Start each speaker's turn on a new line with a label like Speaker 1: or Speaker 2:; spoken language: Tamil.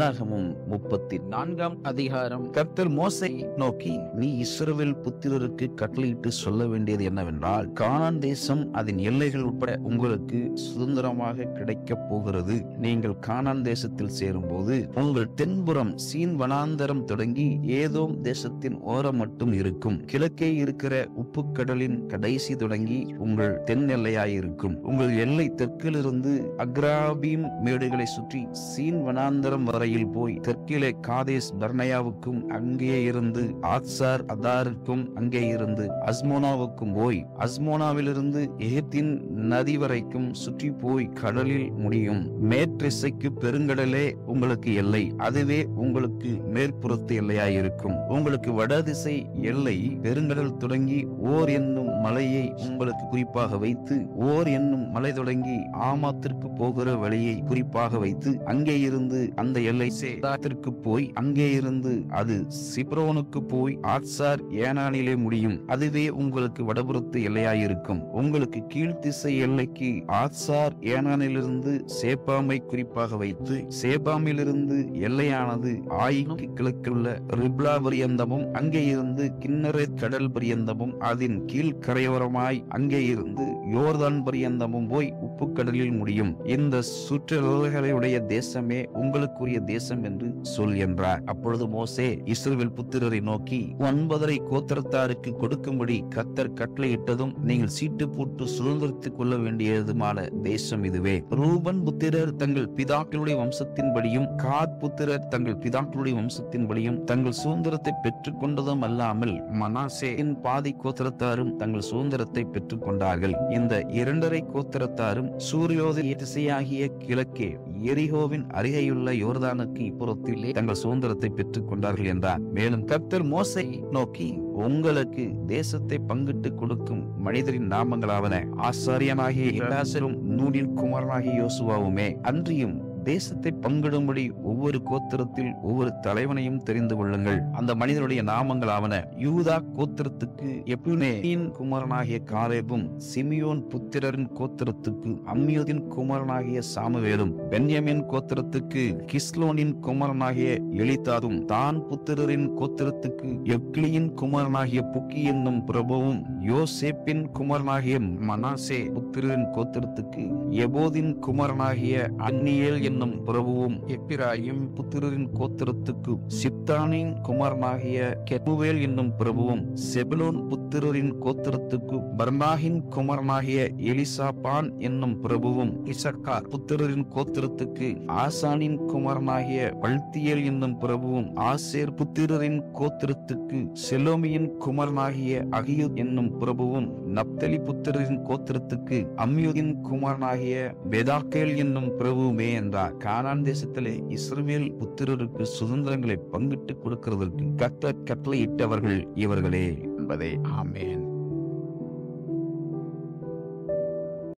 Speaker 1: என்னாகமும் 34 அதிகாரம். கர்த்தர் மோசேயை நோக்கி, நீ இஸ்ரவேல் புத்திரருக்கு கட்டளையிட்டு சொல்ல வேண்டியது என்னவென்றால், கானான் தேசம் அதன் எல்லைகள் உட்பட உங்களுக்கு சுதந்திரமாக கிடைக்கப் போகிறது. நீங்கள் கானான் தேசத்தில் சேரும்போது உங்கள் தென்புறம் சீன் வனாந்தரம் தொடங்கி ஏதோம் தேசத்தின் ஓரம் மட்டும் இருக்கும். கிழக்கே இருக்கிற உப்புக்கடலின் கடைசி தொடங்கி உங்கள் தென் எல்லையாயிருக்கும். உங்கள் எல்லை தெற்கிலிருந்து அக்ராபீம் மேடுகளை சுற்றி சீன் வனாந்தரம் வரையில் போய் தெற்கிலே காதேஸ் பர்னேயாவுக்கும் அங்கே இருந்து ஆத்சார் அதாருக்கும் அங்கே இருந்து அஸ்மோனாவுக்கும் போய் அஸ்மோனாவிலிருந்து எகிப்தின் நதி வரைக்கும் சுற்றி போய் கடலில் முடியும். மேற்றிசைக்கு பெருங்கடலே உங்களுக்கு எல்லை, அதுவே உங்களுக்கு மேற்புறத்து எல்லையாயிருக்கும். உங்களுக்கு வடதிசை எல்லை பெருங்கடல் தொடங்கி ஓர் என்னும் மலையை உங்களுக்கு குறிப்பாக வைத்து, ஓர் என்னும் மலை தொடங்கி ஆமாத்திற்கு போகிற வழியை குறிப்பாக வைத்து, அங்கே இருந்து அந்த எல்லை சேதாத்திற்கு போய் அங்கே இருந்து அது சிப்ரோனுக்கு போய் ஆத்சார் ஏனானிலே முடியும். அதுவே உங்களுக்கு வடபுறத்து எல்லையாயிருக்கும். உங்களுக்கு கீழ்த்திசை எல்லைக்கு ஆத்சார் ஏனானிலிருந்து சேப்பாமை குறிப்பாக வைத்து, சேபாமிலிருந்து எல்லையானது ஆயிக்கு கிழக்குள்ள ரிப்லா பரியந்தமும் அங்கே இருந்து கின்னரேத் கடல் பரியந்தமும் அதன் கீழ் கரையோரமாய் அங்கே இருந்து யோர்தான் பரியந்தமும் போய் உப்புக்கடலில் முடியும். இந்த சுற்றெல்லைகளுடைய தேசமே உங்களுக்குரிய தேசம் என்று சொல் என்றார். அப்பொழுது மோசே இஸ்ரவேல் புத்திரரை நோக்கி, 9 கோத்திரத்தாருக்கு கொடுக்கும்படி கர்த்தர் கட்டளையிட்டதும் நீங்கள் சீட்டு போட்டு சுதந்திரத்துக் கொள்ள வேண்டியதுமான தேசம் இதுவே. ரூபன் புத்திரர் தங்கள் பிதாக்களுடைய வம்சத்தின்படியும், காத் புத்திரர் தங்கள் பிதாக்களுடைய வம்சத்தின்படியும் தங்கள் சுதந்திரத்தை பெற்றுக் கொண்டதும் அல்லாமல் மனாசேயின் பாதி கோத்திரத்தாரும் தங்கள் சுதந்திரத்தை பெற்றுக் கொண்டார்கள். இந்த 2.5 கோத்திரத்தாரும் சூரியோதய திசையாகிய கிழக்கே எரிகோவின் அருகேயுள்ள யோர்தானுக்கு இப்புறத்திலே தங்கள் சுதந்திரத்தை பெற்றுக் கொண்டார்கள் என்றார். மேலும் கர்த்தர் மோசேயை நோக்கி, உங்களுக்கு தேசத்தை பங்கிட்டு கொடுக்கும் மனிதரின் நாமங்களாவன ஆசாரியனாகிய எலாசரும் நூனின் குமாரனாகிய யோசுவாவுமே. அன்றியும் தேசத்தை பங்கிடும்படி ஒவ்வொரு கோத்திரத்தில் ஒவ்வொரு தலைவனையும் தெரிந்து கொள்ளுங்கள். அந்த மனிதனுடைய நாமங்கள் ஆவன: யூதா கோத்திரத்துக்கு எப்புனேயின் குமாரனாகிய காலேபும், சிமியோன் புத்திரரின் கோத்திரத்துக்கு அம்மியோதின் குமாரனாகிய சாமுவேலும், பென்யமின் கோத்திரத்துக்கு கிஸ்லோனின் குமாரனாகிய எலிதாதும், தான் புத்திரரின் கோத்திரத்துக்கு எக்லியின் குமாரனாகிய புக்கி என்னும் பிரபுவும், யோசேப்பின் குமாரனாகிய மனாசே புத்திரரின் கோத்திரத்துக்கு எபோதின் குமாரனாகிய அன்னியேல் என்னும் பிரபுவும், எப்பிராயிம் புத்திரரின் கோத்திரத்துக்கு சிப்தானின் குமாரனாகிய கெத்துவேல் என்னும் பிரபுவும், செபுலோன் புத்திரரின் கோத்திரத்துக்கு பர்னாகின் குமாரனாகிய எலிசாபான் என்னும் பிரபுவும், இசக்கார் புத்திரரின் கோத்திரத்துக்கு ஆசானின் குமாரனாகிய பல்தியேல் என்னும் பிரபுவும், ஆசேர் புத்திரரின் கோத்திரத்துக்கு செலோமியின் குமாரனாகிய அகியூ என்னும் பிரபுவும், நப்தலி புத்திரரின் கோத்திரத்துக்கு அம்மியூதின் குமாரனாகிய பெதாக்கேல் என்னும் பிரபுவுமே என்றார். கானான் தேசத்திலே இஸ்ரவேல் புத்திரருக்கு சுதந்திரங்களை பங்கிட்டு கொடுக்கிறதற்கு கர்த்தர் கட்டளையிட்டவர்கள் இவர்களே என்பதே. ஆமென்.